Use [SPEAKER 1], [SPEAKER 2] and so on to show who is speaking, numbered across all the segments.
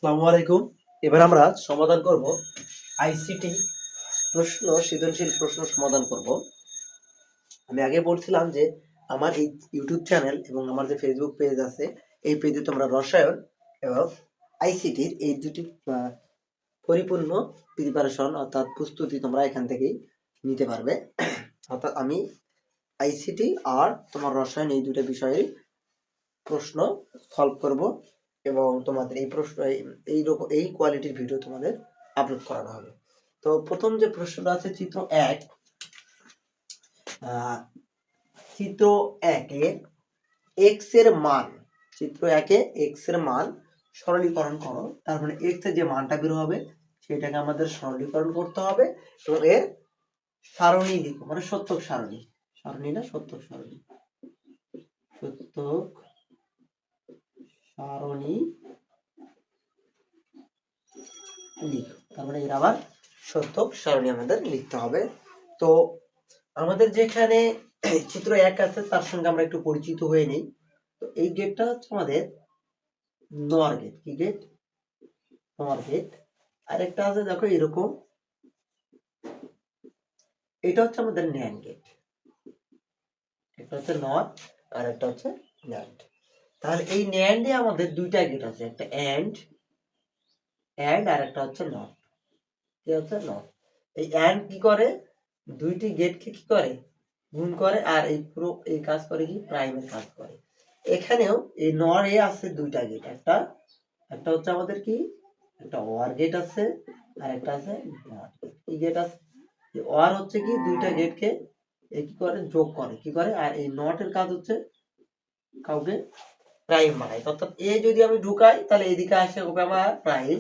[SPEAKER 1] আসসালামু আলাইকুম। এবার আমরা সমাধান করব আইসিটি প্রশ্ন, সৃজনশীল প্রশ্ন সমাধান করব। আমি আগে বলছিলাম যে আমার এই ইউটিউব চ্যানেল এবং আমার যে ফেসবুক পেজ আছে, এই পেজে তোমরা রসায়ন এবং আইসিটির এই দুটি পরিপূর্ণ প্রিপারেশন অর্থাৎ প্রস্তুতি তোমরা এখান থেকেই নিতে পারবে। অর্থাৎ আমি আইসিটি আর তোমার রসায়ন এই দুটো বিষয়ের প্রশ্ন সলভ করব এবং তোমাদের এই প্রশ্ন এই কোয়ালিটির ভিডিও তোমাদের আপলোড করানো হবে। তো প্রথম যে প্রশ্নটা আছে চিত্র 1, চিত্র 1-এ x এর মান, চিত্র 1-এ x এর মান সরলীকরণ করো। তার মানে x এর যে মানটা বের হবে সেটাকে আমাদের সরলীকরণ করতে হবে এবং এর সারণী লিখো, মানে সত্যক সারণী, সারণী না সত্যক সারণী, সত্যক সারণী লিখো। তার মানে এর আবার সত্যক সারণী আমাদের লিখতে হবে। তো আমাদের যেখানে চিত্র 1 আছে তার সঙ্গে আমরা একটু পরিচিত হয়ে নেই। তো এই গেটটা হচ্ছে আমাদের নর গেট। কি গেট? নর গেট। আর একটা আছে দেখো এরকম, এটা হচ্ছে আমাদের ন্যান্ড গেট। একটা হচ্ছে নর আর একটা হচ্ছে ন্যান্ড। তাহলে এই ন্যান্ডে আমাদের দুইটা গেট আছে, একটা অ্যান্ড আর একটা হচ্ছে নট। কি হচ্ছে? নট। এই অ্যান্ড কি করে? দুইটি গেটকে কি করে? গুণ করে। আর এই পুরো এই কাজ করে কি? প্রাইমের কাজ করে। এখানেও এই নর এ আছে দুইটা গেট, একটা হচ্ছে আমাদের কি, একটা ওয়ার গেট আছে আর একটা আছে নট গেট। কি গেট আছে? ওয়ার হচ্ছে কি দুইটা গেটকে কি করে? যোগ করে। কি করে? আর এই নটের কাজ হচ্ছে কাউকে প্রাইম বানায়। অর্থাৎ এ যদি আমি ঢুকাই তাহলে এদিকে আসে হবে আমার প্রাইম,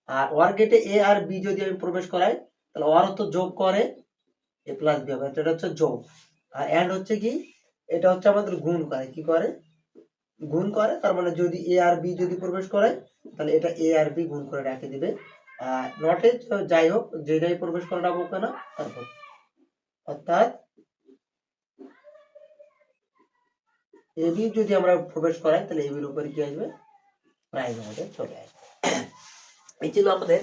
[SPEAKER 1] আর ওয়ার গেটে এ আর বি যদি আমি প্রবেশ করাই তাহলে ওয়ার তো যোগ করে, এ প্লাস বি হবে, এটা হচ্ছে যোগ। আর এন্ড হচ্ছে কি, এটা হচ্ছে আমাদের গুণ করে। কি করে? গুণ করে। তার মানে যদি এ আর বি যদি প্রবেশ করে তাহলে এটা এ আর বি গুণ করে রেখে দিবে। আর নটে যাই হোক যেটাই প্রবেশ করে না হোক না, তারপর অর্থাৎ এ বি যদি আমরা প্রবেশ করাই তাহলে এ বির উপরে কি আসবে? প্রাইম আমাদের চলে আসবে। এই ছিল আমাদের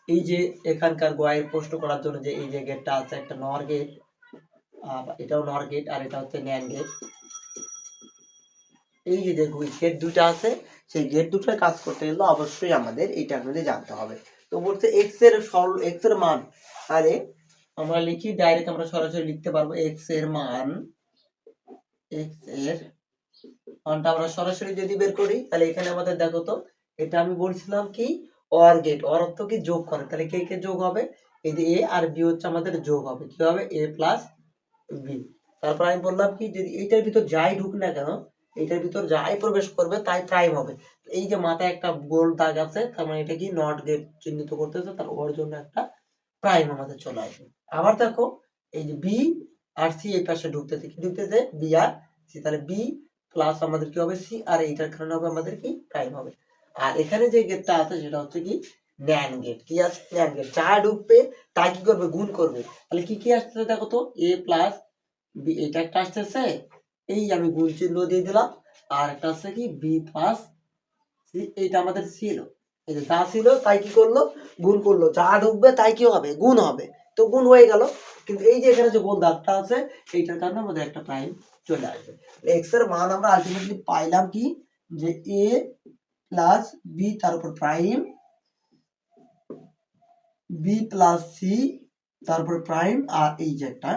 [SPEAKER 1] এই যে এখানকার গোয়ের প্রশ্ন করার জন্য যে এই যে গেটটা আছে, একটা নর গেট, এটাও নর গেট আর এটা হচ্ছে ন্যান্ড গেট। এই যে দেখো গেট দুটো আছে, সেই গেট দুটোর কাজ করতে গেলে অবশ্যই আমাদের এইটা আমাদের জানতে হবে। তো বলছে এক্স এর এক্স এর মান, আরে আমরা লিখি ডাইরেক্ট, আমরা সরাসরি লিখতে পারবো এক্স এর মান। এক্স এর মানটা আমরা সরাসরি যদি বের করি তাহলে এখানে আমাদের দেখো তো, এটা আমি বলছিলাম কি অর গেট, অর অর্থ কি যোগ করে, তাহলে কে কে যোগ হবে? এই যে এ আর বি হচ্ছে আমাদের যোগ হবে। কি হবে? এ প্লাস বি। তারপর আমি বললাম কি, যদি এইটার ভিতর যাই ঢুক না কেন, এইটার ভিতর যাই প্রবেশ করবে তাই প্রাইম হবে। এই যে মাথায় একটা গোল দাগ আছে, তার মানে এটা কি নট গেট চিহ্নিত করতেছে, তার ওর জন্য একটা প্রাইম আমাদের চলে আসবে। আবার দেখো এই যে বি আর সি এই পাশে ঢুকতেছে, কি ঢুকতেছে? বি আর সি, তাহলে বি প্লাস আমাদের কি হবে? সি, আর এইটার কারণে হবে আমাদের কি? প্রাইম হবে। আর এখানে যে গেটটা আছে সেটা হচ্ছে কি ন্যান্ড গেট। কি আছে? NAND gate. যা ঢুকবে তাই কি করবে? গুণ করবে। তাহলে কি কি আসতেছে দেখো তো, এ প্লাস বি, এটা একটা আসতেছে, এই আমি গুণ চিহ্ন দিয়ে দিলাম। আর একটা আছে কি বি প্লাস সি, এইটা আমাদের ছিল। এই যে যা ছিল তাই কি করলো? গুণ করলো। যা ঢুকবে তাই কি হবে? গুণ হবে। তো গুণ হয়ে গেল। কিন্তু এই যে এখানে যে গোল দাগটা আছে এইটার কারণে আমাদের একটা প্রাইম চলে আসবে। এক্স এর মান আমরা আলটিমেটলি পাইলাম কি, যে এ প্লাস বি তার উপর প্রাইম, বি প্লাস সি তারপর প্রাইম, আর এই যে একটা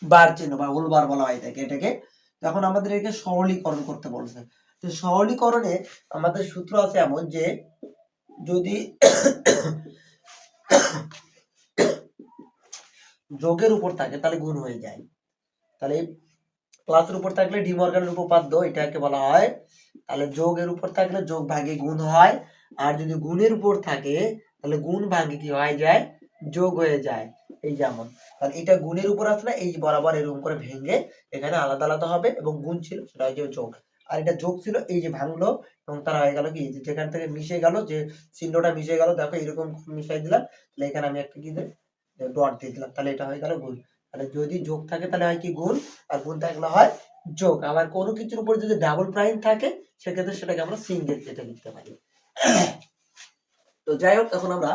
[SPEAKER 1] বার চিহ্ন বা হোল বার বলা হয় এটাকে। তখন আমাদের এটাকে সরলীকরণ করতে বলছে। তো সরলীকরণে আমাদের সূত্র আছে এমন যে যদি যোগের উপর থাকে তাহলে গুণ হয়ে যায়। তাহলে প্লাসের উপর থাকলে ডি মর্গানের উপপাদ্য, এটাকে বলা হয়। তাহলে যোগের উপর থাকলে যোগ ভাগে গুণ হয়, আর যদি গুণের উপর থাকে তাহলে গুণ ভাগে কি হয়ে যায়? যোগ হয়ে যায়। এই যেমন তাহলে এটা গুণের উপর আছে না, এই বরাবর এরকম করে ভেঙে এখানে আলাদা আলাদা হবে, এবং গুণ ছিল সেটা হয় যে যোগ, আর এটা যোগ ছিল এই যে ভাঙলো এবং তারা হয়ে গেল কি, যেখান থেকে মিশে গেল, যে চিহ্নটা মিশে গেল দেখো এরকম মিশাই দিলাম, তাহলে এখানে আমি একটা কি ডট দিয়ে দিলাম, তাহলে এটা হয়ে গেল গুণ। তাহলে যদি যোগ থাকে তাহলে হয় কি গুণ, আর গুণ থাকলে হয় যোগ। আবার কোনো কিছুর উপর যদি ডাবল প্রাইম থাকে সেক্ষেত্রে সেটাকে আমরা সিঙ্গেল কেটে লিখতে পারি। তো যাই হোক, এখন আমরা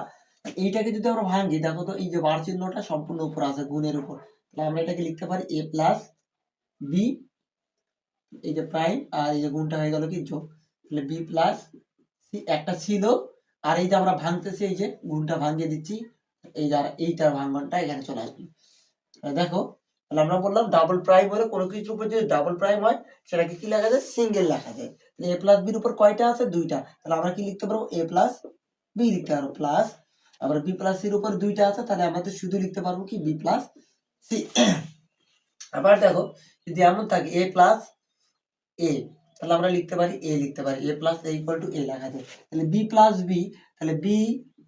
[SPEAKER 1] এইটাকে যদি আমরা ভাঙি, দেখো তো এই যে বার চিহ্নটা সম্পূর্ণ উপর আছে গুণের উপর, তাহলে আমরা এটাকে লিখতে পারি a প্লাস বি, এই যে প্রাইম আর এই যে গুণটা হয়ে গেল কি যোগ, তাহলে বি প্লাস সি একটা ছিল, আর এই যে আমরা ভাঙতেছি এই যে গুণটা ভাঙিয়ে দিচ্ছি, এই যে এইটার ভাঙনটা এখানে চলে আসবে। দেখো, তাহলে আমরা বললাম ডাবল প্রাইম হলে কোনো কিছুর উপর যদি ডাবল প্রাইম হয় সেটাকে কি লেখা যায়, সিঙ্গেল লেখা যায়। এ প্লাস বির উপর কয়টা আছে, দুইটা, তাহলে আমরা কি লিখতে পারবো, এ প্লাস বি লিখতে পারবো, প্লাস আবার বি প্লাস সির উপর দুইটা আছে, তাহলে আমাদের শুধু লিখতে পারবো কি বি প্লাস সি। আবার দেখো, যদি এমন থাকে এ প্লাস এ, তাহলে আমরা লিখতে পারি এ লিখতে পারি, A plus A equal to A লেখা যায়। তাহলে বি প্লাস বি, তাহলে B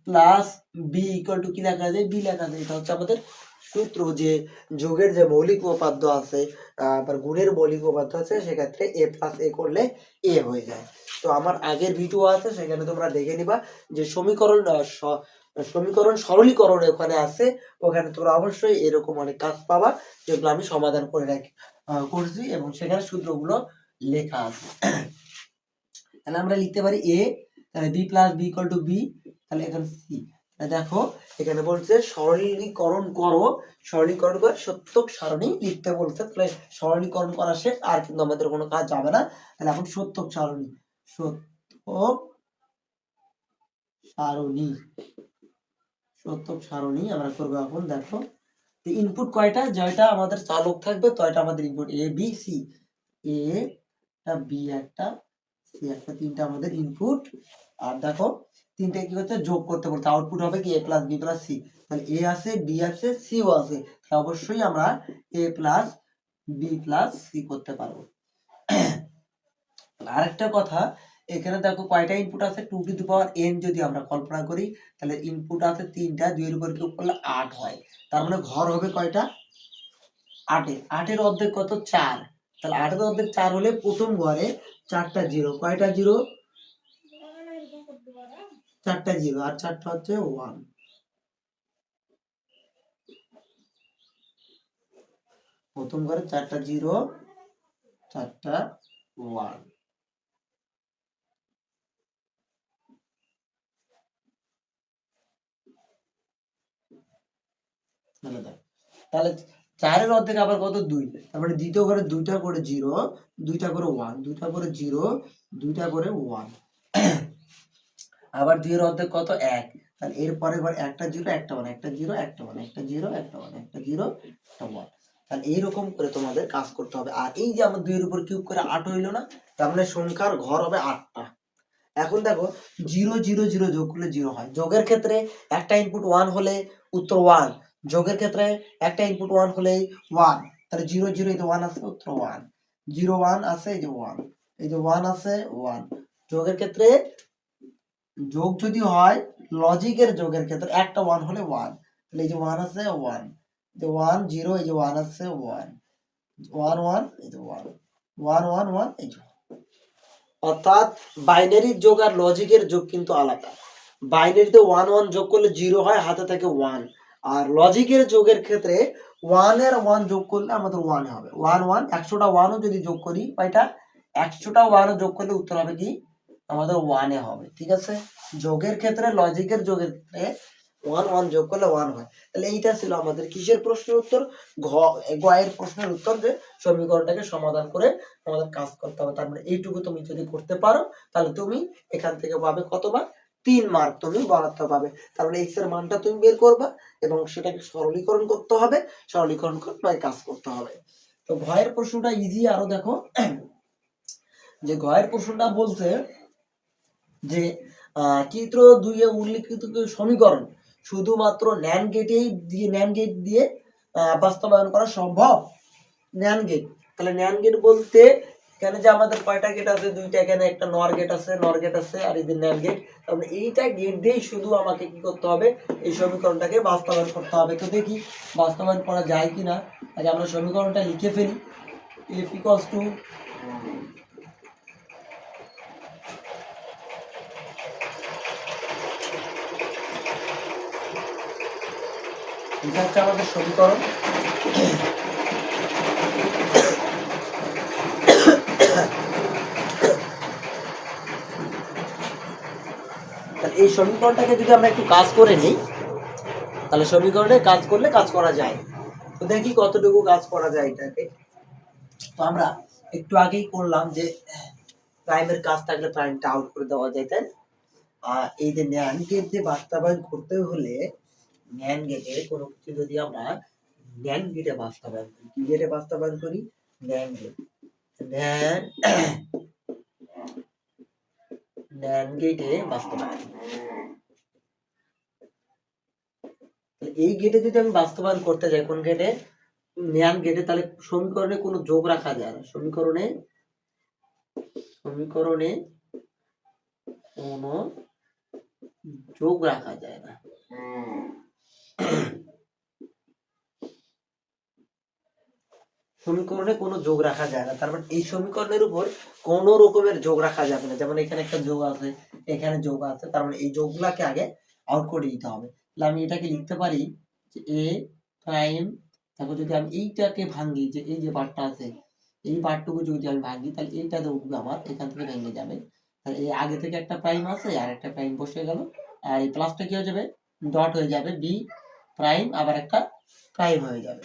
[SPEAKER 1] plus B equal to কি লেখা যায়, বি লেখা যায়। এটা হচ্ছে আমাদের সূত্র, যে যোগের যে মৌলিক উপাদ্য আছে আবার গুণের মৌলিক উপাদ্য আছে, সেক্ষেত্রে এ প্লাস এ করলে এ হয়ে যায়। তো আমার আগের ভিডিও আছে, সেখানে তোমরা দেখে নিবা যে সমীকরণ সরলীকরণ ওখানে আছে, ওখানে তোমরা অবশ্যই এরকম অনেক কাজ পাবা যেগুলো আমি সমাধান করে করছি, এবং সেখানে সূত্রগুলো লেখা আছে। তাহলে আমরা লিখতে পারি এ, তাহলে B plus B equal to B, তাহলে এখানে সি। দেখো এখানে বলছে সরলীকরণ করো, সরলীকরণ করে সত্যক সারণী লিখতে বলছে, তাহলে সরলীকরণ করা শেষ, আর কিন্তু আমাদের কোনো কাজ যাবে না। তাহলে এখন সত্যক সারণী, সত্যক সারণী, সত্যক সারণী আমরা করবো এখন। দেখো ইনপুট কয়টা, যেটা আমাদের চালক থাকবে তয়টা আমাদের input, A B C, A B একটা, সি একটা, তিনটা আমাদের ইনপুট। আর দেখো তিনটা কি করতে যোগ করতে বলতে, আউটপুট হবে কি এ প্লাস বি প্লাস সি, তাহলে এ আছে বি আছে সিও আছে, তাহলে অবশ্যই আমরা এ প্লাস বি প্লাস সি করতে পারবো। আরেকটা কথা, এখানে দেখো কয়টা ইনপুট আছে, 2 টু দি পাওয়ার n যদি আমরা কল্পনা করি, তাহলে ইনপুট আছে তিনটা, 2 এর উপর কিউব করলে 8 হয়, তার মানে ঘর হবে কয়টা, 8 8 এর অর্ধেক কত, 4, তাহলে 8 এর অর্ধেক 4 হলে প্রথম ঘরে 4টা জিরো, কয়টা জিরো, 4টা জিরো, আর 4টা হচ্ছে 1, প্রথম ঘরে 4টা জিরো, 4টা 1। তাহলে 4 এর অর্ধেক আবার কত, 2, তার মানে দ্বিতীয় ঘরে 2টা করে জিরো, 2টা করে 1, 2টা করে জিরো, 2টা করে 1, আবার 2 এর অর্ধেক কত, 1, তাহলে এর পরে ঘর একটা জিরো একটা 1, একটা জিরো একটা 1, একটা জিরো একটা 1, একটা জিরো একটা 1, তাহলে এইরকম করে তোমাদের কাজ করতে হবে। আর এই যে আমার 2 এর উপর কিউব করে 8 হইলো না, তার মানে সংখ্যার ঘর হবে 8টা। এখন দেখো 0 0 0 যোগ করলে 0 হয়, যোগের ক্ষেত্রে একটা ইনপুট 1 হলে উত্তর 1, যোগের ক্ষেত্রে একটা ইনপুট 1 হলেই 1, তাহলে 0 0 এই যে 1 আছে, উত্তর 1, 0 1 আছে, এই যে 1, এই যে 1 আছে 1। যোগের ক্ষেত্রে যোগ যদি হয়, লজিকের যোগের ক্ষেত্রে একটা 1 হলে 1, তাহলে এই যে 1 আছে 1, এই যে 1 0, এই যে 1 আছে 1, 1 1, এই যে 1 1 1 1, এই যে, অর্থাৎ বাইনারির যোগ আর লজিকের যোগ কিন্তু আলাদা। বাইনারিতে 1 1 যোগ করলে 0 হয়, হাতে থাকে 1, আর লজিকের যোগের ক্ষেত্রে 1 এর 1 যোগ করলে আমাদের 1 হবে, 1 1, 100টা 1ও যদি যোগ করি, কয়টা, 100টা 1ও যোগ করলে উত্তর হবে কি, আমাদের 1 এ হবে। ঠিক আছে, যোগের ক্ষেত্রে লজিকের যোগের ক্ষেত্রে 1 1 যোগ করলে 1 হয়। তাহলে এইটা ছিল আমাদের কিসের প্রশ্নের উত্তর, গ এর প্রশ্নের উত্তর, যে সমীকরণটাকে সমাধান করে আমাদের কাজ করতে হবে। তার মানে এইটুকু তুমি যদি করতে পারো, তাহলে তুমি এখান থেকে পাবে কতবার, 3 মার্ক তুমি বরাদ্দ পাবে। তার মানে x এর মানটা তুমি বের করবা এবং সেটাকে সরলীকরণ করতে হবে, সরলীকরণ করে তোমাকে কাজ করতে হবে। তো ঘয়ের প্রশ্নটা ইজি আরো, দেখো যে ঘয়ের প্রশ্নটা বলছে যে চিত্র 2 এ উল্লেখিত সমীকরণ শুধুমাত্র ন্যান্ড গেট দিয়ে বাস্তবায়ন করা সম্ভব। ন্যান্ড গেট, তাহলে ন্যান্ড গেট বলতে এখানে যে আমাদের কয়টা গেট আছে, দুইটা, এখানে একটা নর গেট আছে, আর এই যে ন্যান্ড গেট, তাহলে এইটা গেট দিয়েই শুধু আমাকে কি করতে হবে, এই সমীকরণটাকে বাস্তবায়ন করতে হবে। তো দেখি বাস্তবায়ন করা যায় কিনা। আজ আমরা সমীকরণটা লিখে ফেলি, f equals to এটা হচ্ছে আমাদের সমীকরণ। তাহলে এই সমীকরণটাকে যদি আমরা একটু কাজ করে নিই, তাহলে সমীকরণে কাজ করলে কাজ করা যায়। তো দেখি কতটুকু কাজ করা যায় এটাকে। তো আমরা একটু আগেই করলাম যে প্রাইমের কাজ থাকলে প্রাইমটা আউট করে দেওয়া যায়, তাই। আর এই যে ন্যান্ড গেট যে বাস্তবায়ন করতে হলে ন্যান্ড গেটে কোনো কিছু যদি আমরা ন্যান্ড গেটে বাস্তবায়ন করি, কি গেটে বাস্তবায়ন করি? NAND gate. ন্যান্ড গেটে বাস্তবায়ন, এই গেটে যদি আমি বাস্তবায়ন করতে যাই, কোন গেটে? ন্যান্ড গেটে, তাহলে সমীকরণে কোনো যোগ রাখা যায় না। সমীকরণে কোনো যোগ রাখা যায় না। সমীকরণে কোনো যোগ রাখা যায় না, তার মানে এই সমীকরণের উপর কোন রকমের যোগ রাখা যাবে না। যেমন এখানে একটা যোগ আছে, এখানে যোগ আছে, তার মানে এই যোগগুলাকে আগে আউট করে দিতে হবে। তাহলে আমি এটাকে লিখতে পারি যে এ প্রাইম, তারপর যদি আমি এইটাকে ভাঙি, যে এই যে পার্টটা আছে, এই পার্টটুকু যদি আমি ভাঙি, তাহলে এইটা উঠবে আমার এখান থেকে ভেঙে যাবে। তাহলে এই আগে থেকে একটা প্রাইম আছে আর একটা প্রাইম বসে গেল, আর এই প্লাসটা কি হয়ে যাবে? ডট হয়ে যাবে, বি প্রাইম আবার একটা প্রাইম হয়ে যাবে।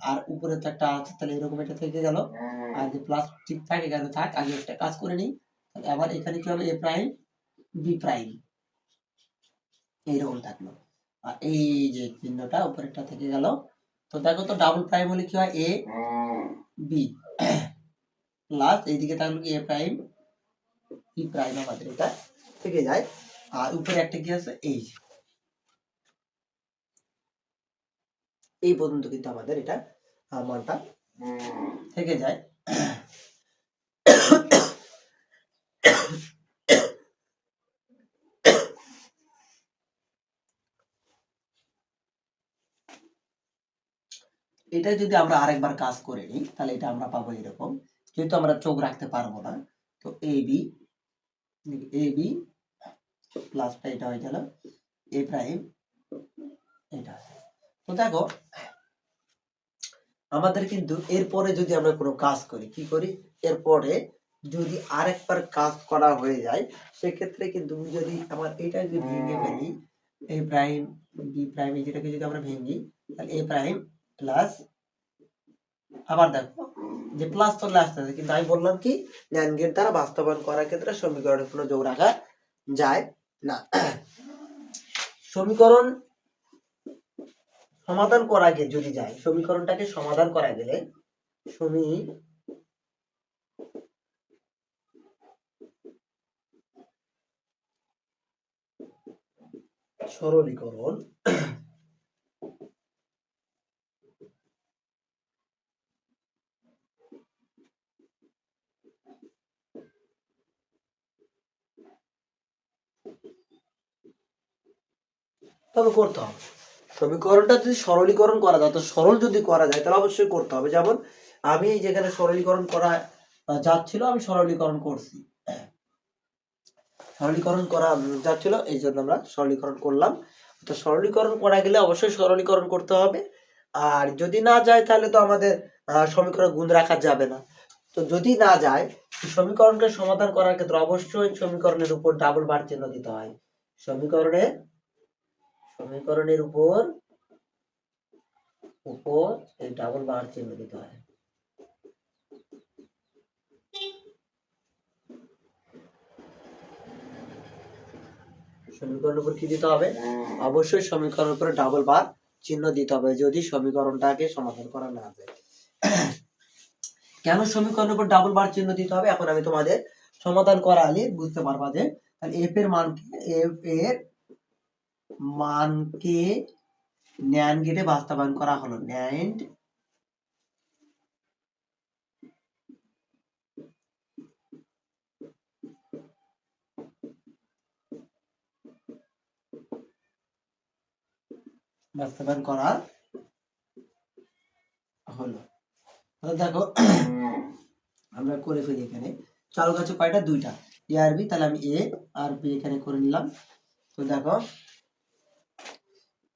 [SPEAKER 1] আর উপরে তো একটা আছে, তাহলে এরকম এটা থেকে গেল। আর যে প্লাস ঠিক থাকে কেন থাক, আগে একটা কাজ করে নিই। তাহলে আবার এখানে কি হবে? এ প্রাইম বি প্রাইম, এইরকম থাকলো। আর এই যে চিহ্নটা উপরেরটা থেকে গেল। তো দেখো তো ডাবল প্রাইম হলে কি হয়? এ বি প্লাস এইদিকে থাকলো কি? এ প্রাইম বি প্রাইম, আমাদের এটা থেকে যায়। আর উপরে একটা কি আছে? এই পর্যন্ত কিন্তু আমাদের এটা মানটা থেকে যায়। এটা যদি আমরা আরেকবার কাজ করে নিই, তাহলে এটা আমরা পাবো এরকম। যেহেতু আমরা চোখ রাখতে পারবো না, তো এ বি প্লাসটা এটা হয়ে গেল এ প্রাইম, এটা। তো দেখো আমাদের কিন্তু এরপরে যদি আমরা কোনো কাজ করি, কি করি? এরপরে যদি আরেকবার কাজ করা হয়ে যায়, সেক্ষেত্রে কিন্তু যদি আমার এটা যদি ভেঙে ফেলি, এ প্রাইম বি প্রাইম, যেটাকে যদি আমরা ভেঙি, তাহলে এ প্রাইম প্লাস, আবার দেখো যে প্লাস চলে আসতেছে, কিন্তু আমি বললাম কি, ন্যান্ড গেট দ্বারা বাস্তবায়ন করার ক্ষেত্রে সমীকরণে কোনো যোগ রাখা যায় না। সমীকরণ সমাধান করা গেলে যদি যায়, সমীকরণটাকে সমাধান করা গেলে সরলীকরণ তবে করতে হবে। সমীকরণটা যদি সরলীকরণ করা যায়, তো সরল যদি করা যায় তাহলে অবশ্যই করতে হবে। যেমন আমি যেখানে সরলীকরণ করা যাচ্ছিল, আমি সরলীকরণ করছি, সরলীকরণ করা যাচ্ছিল, এই জন্য আমরা সরলীকরণ করলাম। তো সরলীকরণ করা গেলে অবশ্যই সরলীকরণ করতে হবে। আর যদি না যায়, তাহলে তো আমাদের সমীকরণ গুণ রাখা যাবে না। তো যদি না যায়, সমীকরণকে সমাধান করার ক্ষেত্রে অবশ্যই সমীকরণের উপর ডাবল বার চিহ্ন দিতে হয়। সমীকরণের উপর এই ডাবল বার চিহ্ন দিতে হয়। সমীকরণের উপর কি দিতে হবে? অবশ্যই সমীকরণের উপরে ডাবল বার চিহ্ন দিতে হবে, যদি সমীকরণটাকে সমাধান করা না যায়। কেন সমীকরণের উপর ডাবল বার চিহ্ন দিতে হবে, এখন আমি তোমাদের সমাধান করালে বুঝতে পারবা। যে এফ এর মানকে ন্যান্ড গেটে বাস্তবায়ন করা হলো, ন্যান্ড বাস্তবায়ন করা হলো। দেখো আমরা করে ফেলি, এখানে চালক আছে কয়টা? দুইটা, এ আর বি। তাহলে আমি এ আর বি এখানে করে নিলাম। তো দেখো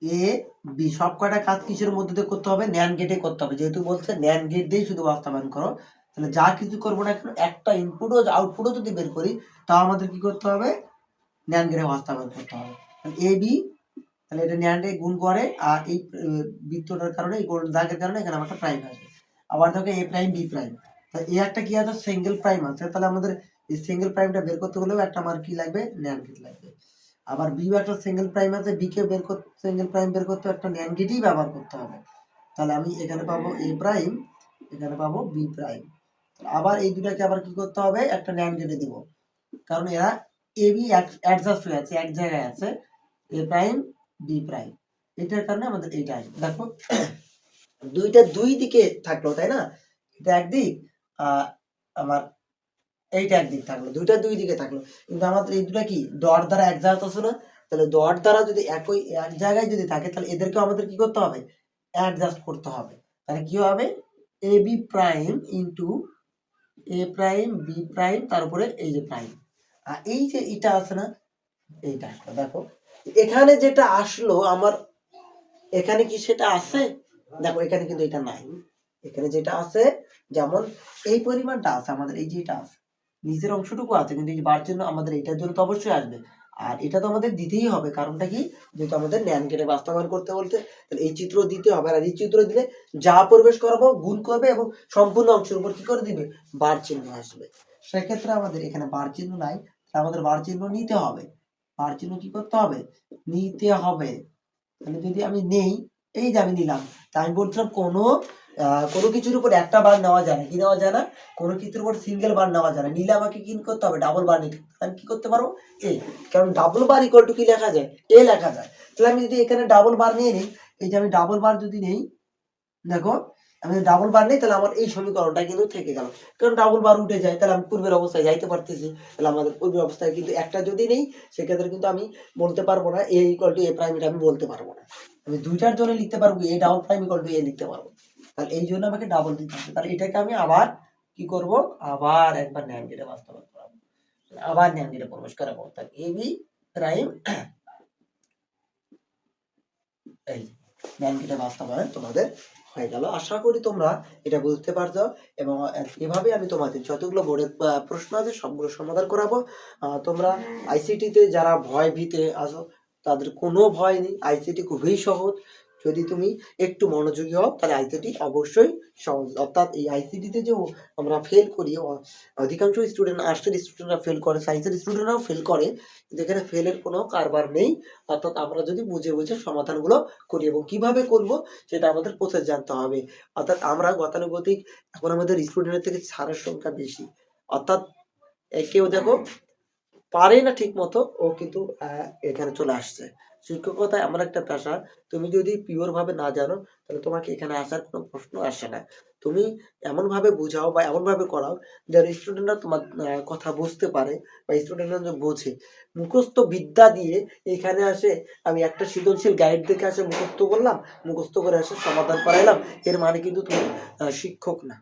[SPEAKER 1] এ বি সব কয়টা কাজ কিসের মধ্যে দিয়ে করতে হবে? ন্যান্ড গেটে করতে হবে। যেহেতু বলছে ন্যান্ড গেট দিয়ে শুধু বাস্তবায়ন করো, তাহলে যা কিছু করবো না কেন, একটা ইনপুটও আউটপুটও যদি বের করি, তাও আমাদের কি করতে হবে? ন্যান্ড গেটে বাস্তবায়ন করতে হবে। এ বি, তাহলে এটা ন্যান্ডে গুণ করে, আর এই বৃত্তটার কারণে এই গোল দাগের কারণে এখানে আমার একটা প্রাইম আসবে। আবার দেখো এ প্রাইম বি প্রাইম, তাহলে এ একটা কি আছে সিঙ্গেল প্রাইম আছে, তাহলে আমাদের এই সিঙ্গেল প্রাইমটা বের করতে হলেও একটা আমার কি লাগবে, ন্যান্ড গেট লাগবে। আবার বি একটা সিঙ্গেল প্রাইম আছে, বি কে বের করতে সিঙ্গেল প্রাইম বের করতে একটা ন্যান্ড গেটই ব্যবহার করতে হবে। তাহলে আমি এখানে পাবো এ প্রাইম, এখানে পাবো বি প্রাইম। আবার এই দুটাকে আবার কি করতে হবে, একটা ন্যান্ড গেটে দিব, কারণ এরা এ বি অ্যাডজাস্ট হয়ে আছে, এক জায়গায় আছে, এ প্রাইম বি প্রাইম, এটার কারণে আমাদের এইটা আসবে। দেখো দুইটা দুই দিকে থাকলো, তাই না, এটা একদিক, আমার এইটা একদিক থাকলো, দুইটা দুই দিকে থাকলো, কিন্তু আমাদের এই দুটা কি ডট দ্বারা অ্যাডজাস্ট আছে না, তাহলে ডট দ্বারা যদি একই এক জায়গায় যদি থাকে, তাহলে এদেরকে আমাদের কি করতে হবে, অ্যাডজাস্ট করতে হবে। তাহলে কি হবে, A B prime into A prime B prime, তারপরে এই যে প্রাইম, আর এই যে এটা আছে না, এইটা আসলো। দেখো এখানে যেটা আসলো আমার, এখানে কি সেটা আছে, দেখো এখানে কিন্তু এটা নাই, এখানে যেটা আছে যেমন এই পরিমাণটা আছে আমাদের, এই যে এটা আছে, নিচের অংশটুকু আছে, কিন্তু এই বার চিহ্ন আমাদের এটার জন্য তো অবশ্যই আসবে, আর এটা তো আমাদের দিতেই হবে, কারণটা কি, যেহেতু আমাদের ন্যান্ড গেটে বাস্তবায়ন করতে বলতে, তাহলে এই চিত্র দিতে হবে, আর এই চিত্র দিলে যা প্রবেশ করাবো গুণ করবে এবং সম্পূর্ণ অংশের উপর কি করে দিবে, বার চিহ্ন আসবে। সেক্ষেত্রে আমাদের এখানে বার চিহ্ন নাই, আমাদের বার চিহ্ন নিতে হবে, বার চিহ্ন কি করতে হবে, নিতে হবে। তাহলে যদি আমি নেই, এই যে আমি নিলাম, তা আমি বলছিলাম কোনো কিছুর উপর একটা বার নেওয়া যায় না, কি নেওয়া যায় না, কোনো কিছুর উপর সিঙ্গেল বার নেওয়া যায় না, নিলে আমাকে কি করতে হবে, ডাবল বার নিতে হবে। আমি কি করতে পারবো, এ, কারণ ডাবল বার ইকুয়াল টু কি লেখা যায়, এ লেখা যায়। তাহলে আমি যদি এখানে ডাবল বার নিয়ে নিই, এই যে আমি ডাবল বার যদি নেই, দেখো আমি ডাবল বার নেই, তাহলে আমার এই সমীকরণটা কিন্তু থেকে গেল, কারণ ডাবল বার উঠে যায়, তাহলে আমি পূর্বের অবস্থায় যাইতে পারতেছি। তাহলে আমাদের পূর্বের অবস্থায় কিন্তু একটা যদি নেই, সেক্ষেত্রে কিন্তু আমি বলতে পারবো না এ ইকুয়াল টু এ প্রাইম, এটা আমি বলতে পারবো না। আমি দুইটার জন্য লিখতে পারবো A double prime equal to A লিখতে পারবো, তাহলে এই জন্য আমাকে ডাবল দিতে হবে। তাহলে এটাকে আমি আবার কি করব, আবার একবার ন্যান্ড গেটে বাস্তবায়ন করাবো, আবার ন্যান্ড গেটে প্রবেশ করাবো, তাহলে এ বি প্রাইম, এই ন্যান্ড গেটে বাস্তবায়ন তোমাদের হয়ে গেল। আশা করি তোমরা এটা বুঝতে পারছো, এবং এভাবে আমি তোমাদের যতগুলো বোর্ডের প্রশ্ন আছে সবগুলো সমাধান করাবো। তোমরা আইসিটিতে যারা ভয় ভীতে আছো, তাদের কোনো ভয় নেই, আইসিটি খুবই সহজ। যদি তুমি একটু মনোযোগী হও, তাহলে আইসিটি অবশ্যই সহজ। অর্থাৎ এই আইসিটিতে যে আমরা ফেল করি, অধিকাংশ স্টুডেন্ট, আর্টসের স্টুডেন্টরা ফেল করে, সায়েন্সের স্টুডেন্টরাও ফেল করে, কিন্তু এখানে ফেলের কোনো কারবার নেই। অর্থাৎ আমরা যদি বুঝে বুঝে সমাধানগুলো করি, এবং কিভাবে করব সেটা আমাদের প্রসেস জানতে হবে। অর্থাৎ আমরা গতানুগতিক, এখন আমাদের স্টুডেন্টের থেকে ছাড়ের সংখ্যা বেশি, অর্থাৎ কেউ দেখো পারে না ঠিক মতো, ও কিন্তু এখানে চলে আসছে। শিক্ষকতা এমন একটা পেশা, তুমি যদি পিওর ভাবে না জানো, তাহলে তোমাকে এখানে আসার কোনো প্রশ্ন আসে না। তুমি এমন ভাবে বুঝাও বা এমন ভাবে করাও যারা স্টুডেন্টরা তোমার কথা বুঝতে পারে, বা স্টুডেন্টরা বোঝে। মুখস্থ বিদ্যা দিয়ে এখানে আসে, আমি একটা সৃজনশীল গাইড দেখে আসে মুখস্থ করলাম, মুখস্থ করে আসে সমাধান করাইলাম, এর মানে কিন্তু তুমি শিক্ষক না।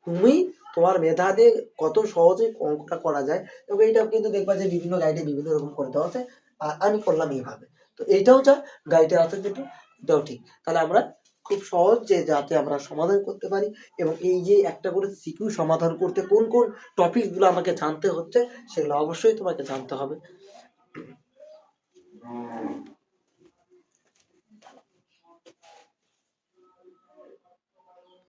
[SPEAKER 1] তুমি তোমার মেধা দিয়ে কত সহজে অঙ্কটা করা যায়, তবে এটাও কিন্তু দেখবা যে বিভিন্ন গাইডে বিভিন্ন রকম করে দেওয়া আছে, আর আমি করলাম এইভাবে। তো এইটাও যা গাইডে আছে যেটা, এটাও ঠিক। তাহলে আমরা খুব সহজ যে যাতে আমরা সমাধান করতে পারি, এবং এই যে একটা করে সিকিউ সমাধান করতে কোন কোন টপিক গুলো আমাকে জানতে হচ্ছে, সেগুলো অবশ্যই তোমাকে জানতে হবে।